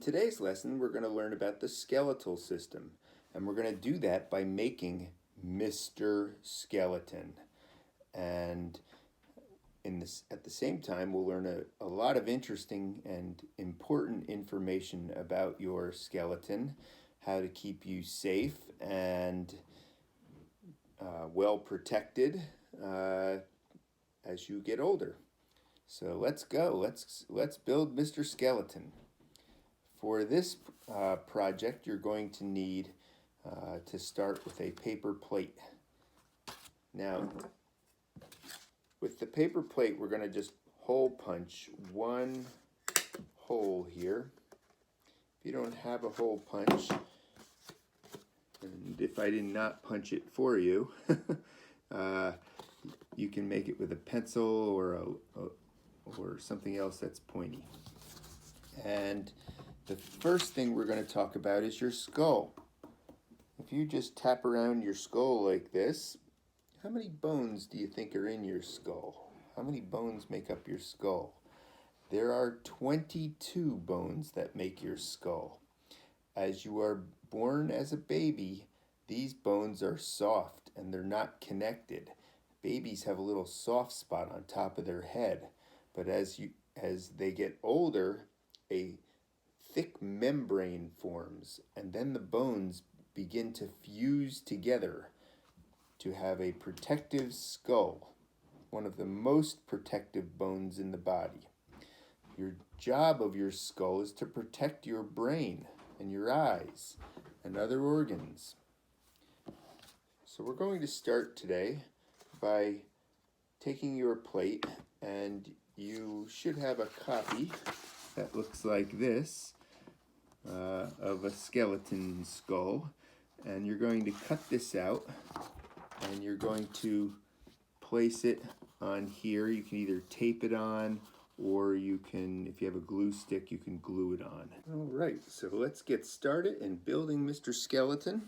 today's lesson, we're going to learn about the skeletal system, and we're going to do that by making Mr. Skeleton. And at the same time, we'll learn a lot of interesting and important information about your skeleton, how to keep you safe and well protected as you get older. So let's go. Let's build Mr. Skeleton. For this project, you're going to need to start with a paper plate. Now, with the paper plate, we're going to just hole punch one hole here. If you don't have a hole punch, and if I did not punch it for you, you can make it with a pencil or something else that's pointy. And the first thing we're going to talk about is your skull. If you just tap around your skull like this, how many bones do you think are in your skull? How many bones make up your skull? There are 22 bones that make your skull. As you are born as a baby, these bones are soft and they're not connected. Babies have a little soft spot on top of their head, but as they get older, a thick membrane forms, and then the bones begin to fuse together to have a protective skull, one of the most protective bones in the body. Your job of your skull is to protect your brain and your eyes and other organs. So we're going to start today by taking your plate, and you should have a copy that looks like this of a skeleton skull, and you're going to cut this out and you're going to place it on here. You can either tape it on, or you can, if you have a glue stick, you can glue it on. All right, so let's get started in building Mr. Skeleton.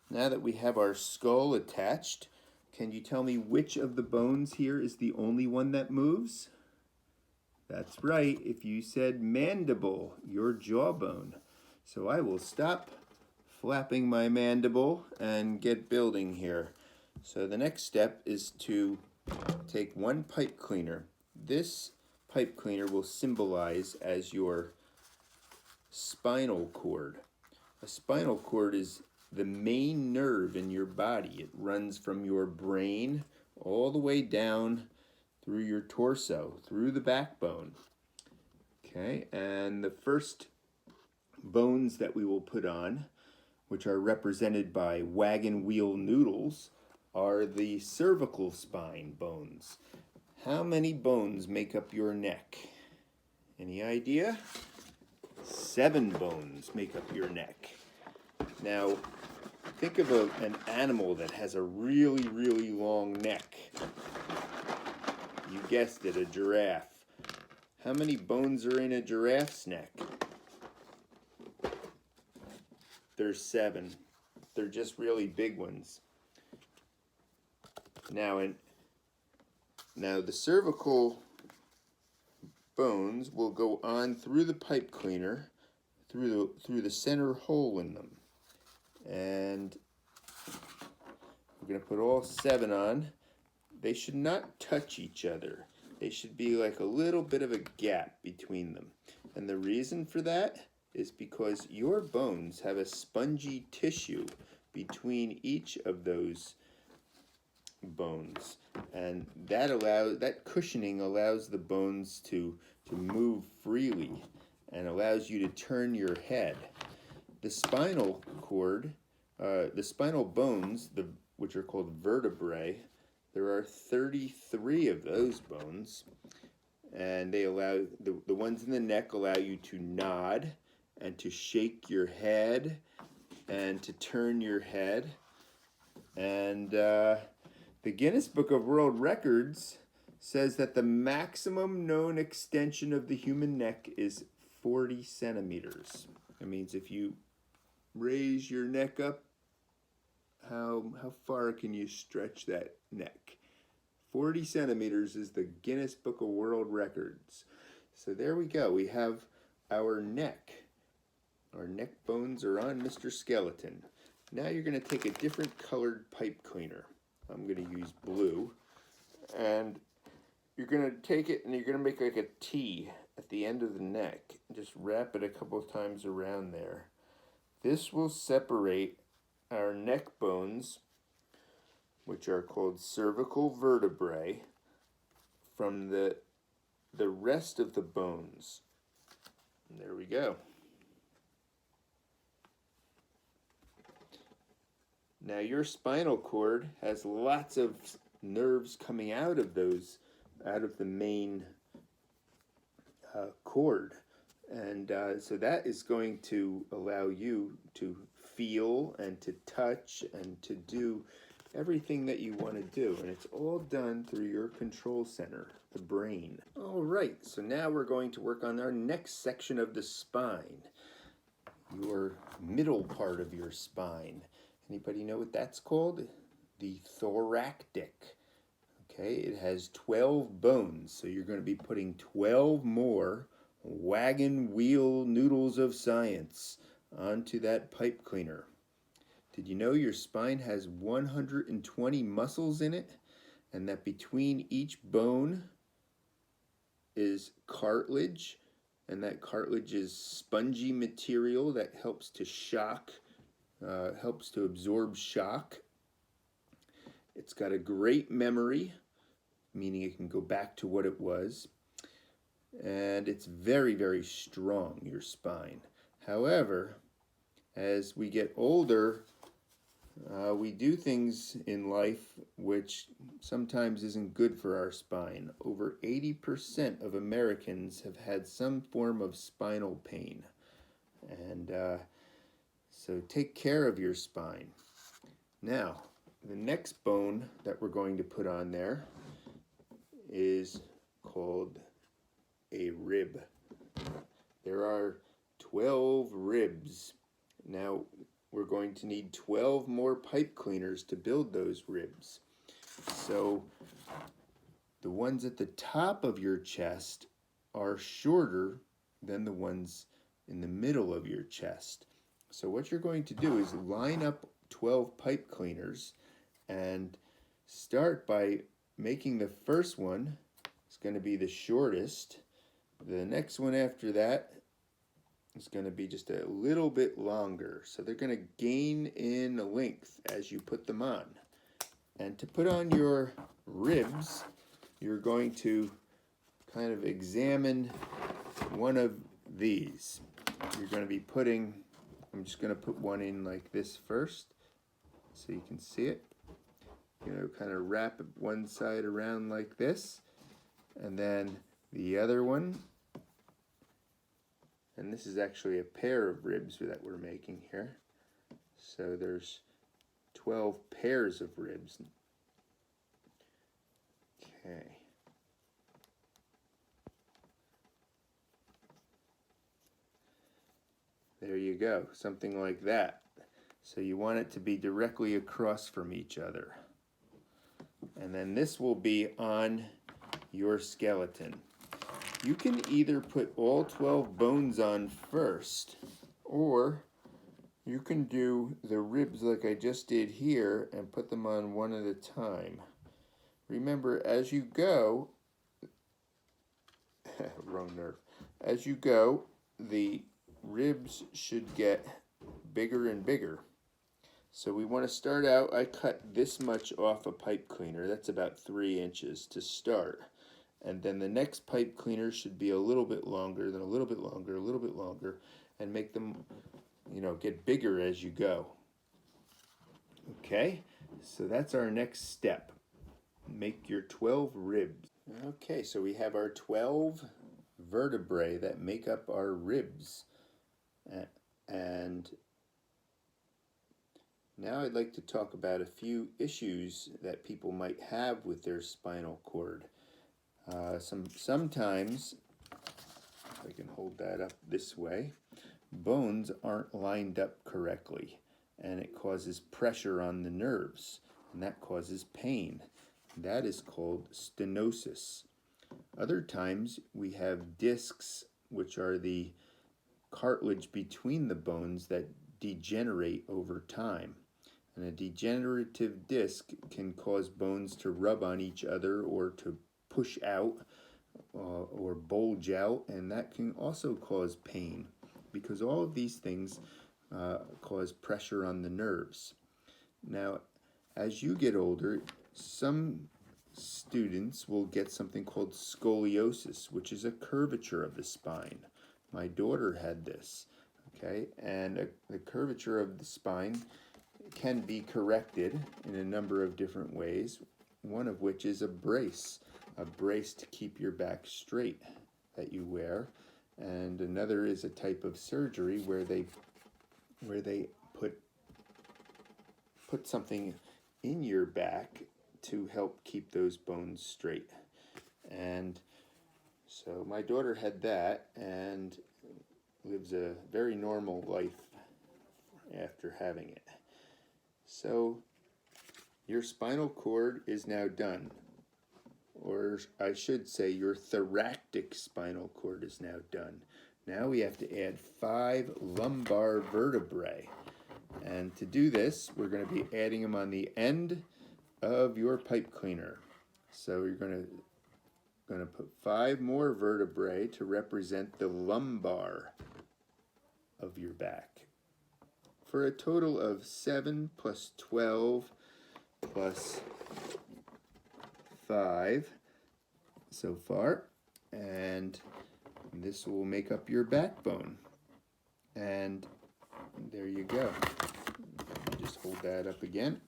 Now that we have our skull attached, can you tell me which of the bones here is the only one that moves? That's right, if you said mandible, your jawbone. So I will stop flapping my mandible and get building here. So the next step is to take one pipe cleaner. This pipe cleaner will symbolize as your spinal cord. A spinal cord is the main nerve in your body. It runs from your brain all the way down through your torso, through the backbone. Okay, and the first bones that we will put on, which are represented by wagon wheel noodles, are the cervical spine bones. How many bones make up your neck? Any idea? 7 bones make up your neck. Now, think of an animal that has a really, really long neck. You guessed it, a giraffe. How many bones are in a giraffe's neck? There's 7. They're just really big ones. Now the cervical bones will go on through the pipe cleaner, through the center hole in them. And we're going to put all 7 on. They should not touch each other. They should be like a little bit of a gap between them. And the reason for that is because your bones have a spongy tissue between each of those bones, and that cushioning allows the bones to move freely and allows you to turn your head. The spinal cord, the spinal bones, which are called vertebrae, there are 33 of those bones, and they allow the ones in the neck allow you to nod and to shake your head and to turn your head. And the Guinness Book of World Records says that the maximum known extension of the human neck is 40 centimeters. That means if you raise your neck up, how far can you stretch that neck? 40 centimeters is the Guinness Book of World Records. So there we go. We have our neck. Our neck bones are on Mr. Skeleton. Now you're going to take a different colored pipe cleaner. I'm going to use blue. And you're going to take it and you're going to make like a T at the end of the neck. Just wrap it a couple of times around there. This will separate our neck bones, which are called cervical vertebrae, from the rest of the bones. And there we go. Now your spinal cord has lots of nerves coming out of the main cord. And so that is going to allow you to feel and to touch and to do everything that you want to do. And it's all done through your control center, the brain. All right, so now we're going to work on our next section of the spine, your middle part of your spine. Anybody know what that's called? The thoracic. Okay, it has 12 bones, so you're going to be putting 12 more wagon wheel noodles of science onto that pipe cleaner. Did you know your spine has 120 muscles in it, and that between each bone is cartilage, and that cartilage is spongy material that helps to helps to absorb shock. It's got a great memory, meaning it can go back to what it was. And it's very, very strong, your spine. However, as we get older, we do things in life which sometimes isn't good for our spine. Over 80% of Americans have had some form of spinal pain. And so take care of your spine. Now, the next bone that we're going to put on there is called a rib. There are 12 ribs. Now we're going to need 12 more pipe cleaners to build those ribs. So the ones at the top of your chest are shorter than the ones in the middle of your chest. So what you're going to do is line up 12 pipe cleaners and start by making the first one. It's going to be the shortest. The next one after that is going to be just a little bit longer. So they're going to gain in length as you put them on. And to put on your ribs, you're going to kind of examine one of these. You're going to be putting, I'm just going to put one in like this first so you can see it. You know, kind of wrap one side around like this, and then the other one. And this is actually a pair of ribs that we're making here. So there's 12 pairs of ribs. Okay. There you go, something like that. So you want it to be directly across from each other. And then this will be on your skeleton. You can either put all 12 bones on first, or you can do the ribs like I just did here and put them on one at a time. Remember, as you go, wrong nerve, as you go, the ribs should get bigger and bigger. So we want to start out, I cut this much off a pipe cleaner, that's about 3 inches to start. And then the next pipe cleaner should be a little bit longer, then a little bit longer, a little bit longer, and make them, you know, get bigger as you go. Okay, so that's our next step. Make your 12 ribs. Okay, so we have our 12 vertebrae that make up our ribs. And now I'd like to talk about a few issues that people might have with their spinal cord. Sometimes, if I can hold that up this way, bones aren't lined up correctly, and it causes pressure on the nerves, and that causes pain. That is called stenosis. Other times we have discs, which are the cartilage between the bones that degenerate over time. And a degenerative disc can cause bones to rub on each other or to push out or bulge out, and that can also cause pain because all of these things cause pressure on the nerves. Now, as you get older, some students will get something called scoliosis, which is a curvature of the spine. My daughter had this, okay, and the curvature of the spine can be corrected in a number of different ways, one of which is a brace to keep your back straight that you wear, and another is a type of surgery where they put something in your back to help keep those bones straight. And so my daughter had that and lives a very normal life after having it. So your spinal cord is now done, or I should say your thoracic spinal cord is now done. Now we have to add 5 lumbar vertebrae. And to do this, we're going to be adding them on the end of your pipe cleaner. So you're going to put 5 more vertebrae to represent the lumbar of your back, for a total of 7 plus 12 plus 5 so far, and this will make up your backbone. And there you go. Just hold that up again.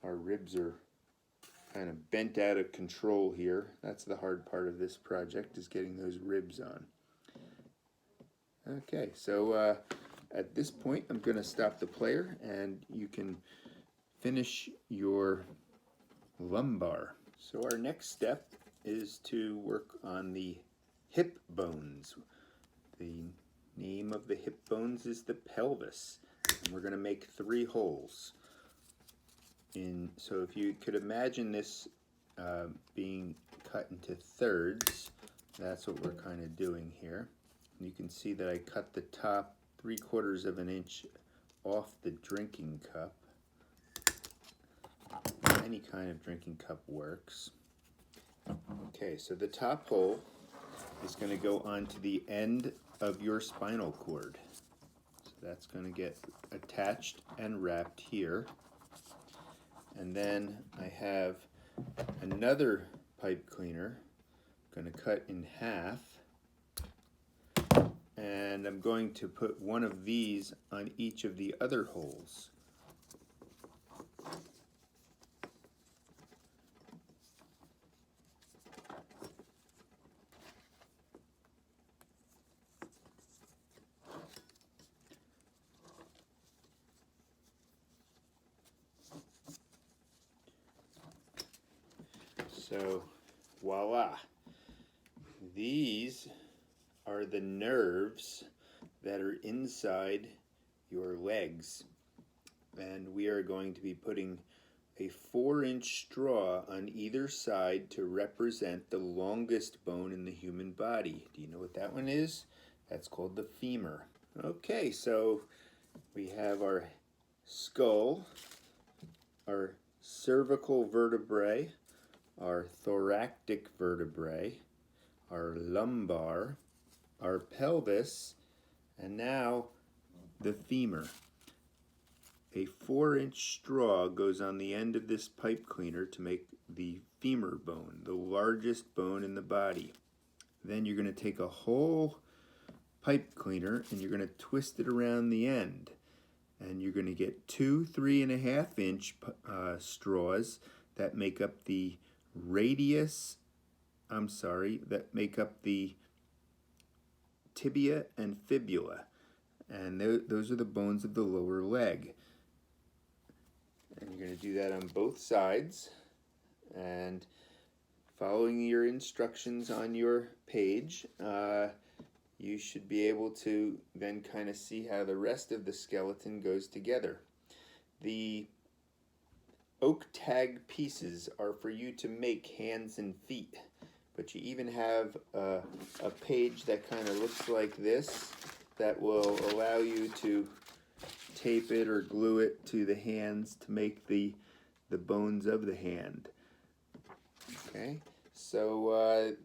Our ribs are kind of bent out of control here. That's the hard part of this project, is getting those ribs on. Okay, so at this point I'm going to stop the player and you can finish your lumbar. So our next step is to work on the hip bones. The name of the hip bones is the pelvis, and we're going to make 3 holes. So if you could imagine this being cut into thirds, that's what we're kind of doing here. And you can see that I cut the top 3/4 of an inch off the drinking cup. Any kind of drinking cup works. Okay, so the top hole is going to go onto the end of your spinal cord. So that's going to get attached and wrapped here. And then I have another pipe cleaner, I'm going to cut in half, and I'm going to put one of these on each of the other holes. So, voila. These are the nerves that are inside your legs. And we are going to be putting a 4-inch straw on either side to represent the longest bone in the human body. Do you know what that one is? That's called the femur. Okay, so we have our skull, our cervical vertebrae, our thoracic vertebrae, our lumbar, our pelvis, and now the femur. A 4-inch straw goes on the end of this pipe cleaner to make the femur bone, the largest bone in the body. Then you're going to take a whole pipe cleaner and you're going to twist it around the end. And you're going to get 2 3.5-inch straws that make up the that make up the tibia and fibula, and those are the bones of the lower leg. And you're going to do that on both sides, and following your instructions on your page, you should be able to then kind of see how the rest of the skeleton goes together. The oak tag pieces are for you to make hands and feet, but you even have a page that kind of looks like this that will allow you to tape it or glue it to the hands to make the bones of the hand. Okay, so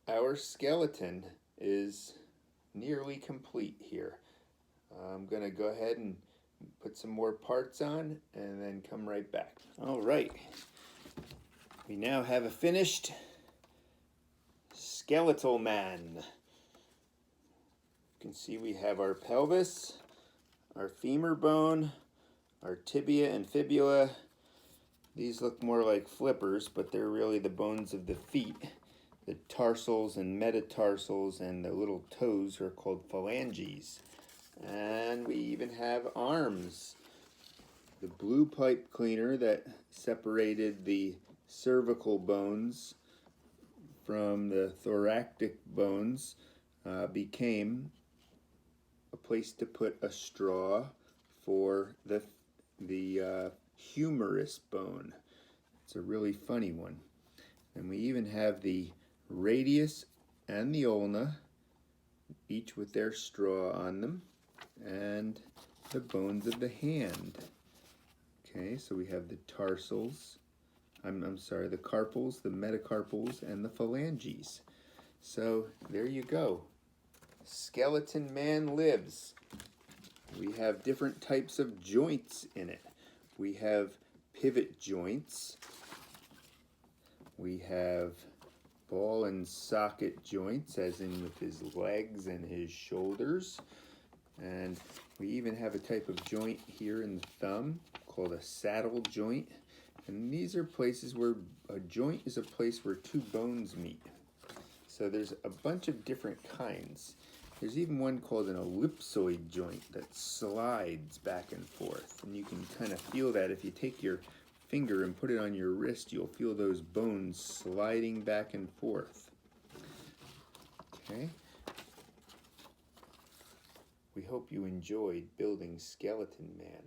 our skeleton is nearly complete here. I'm going to go ahead and put some more parts on and then come right back. All right, we now have a finished skeletal man. You can see we have our pelvis, our femur bone, our tibia and fibula. These look more like flippers, but they're really the bones of the feet. The tarsals and metatarsals and the little toes are called phalanges. And we even have arms. The blue pipe cleaner that separated the cervical bones from the thoracic bones became a place to put a straw for the humerus bone. It's a really funny one. And we even have the radius and the ulna, each with their straw on them, and the bones of the hand. Okay, so we have the tarsals, the carpals, the metacarpals, and the phalanges. So there you go. Skeleton man lives. We have different types of joints in it. We have pivot joints. We have ball and socket joints, as in with his legs and his shoulders. And we even have a type of joint here in the thumb called a saddle joint. And these are places where a joint is a place where two bones meet. So there's a bunch of different kinds. There's even one called an ellipsoid joint that slides back and forth. And you can kind of feel that if you take your finger and put it on your wrist, you'll feel those bones sliding back and forth. Okay. We hope you enjoyed building Skeleton Man.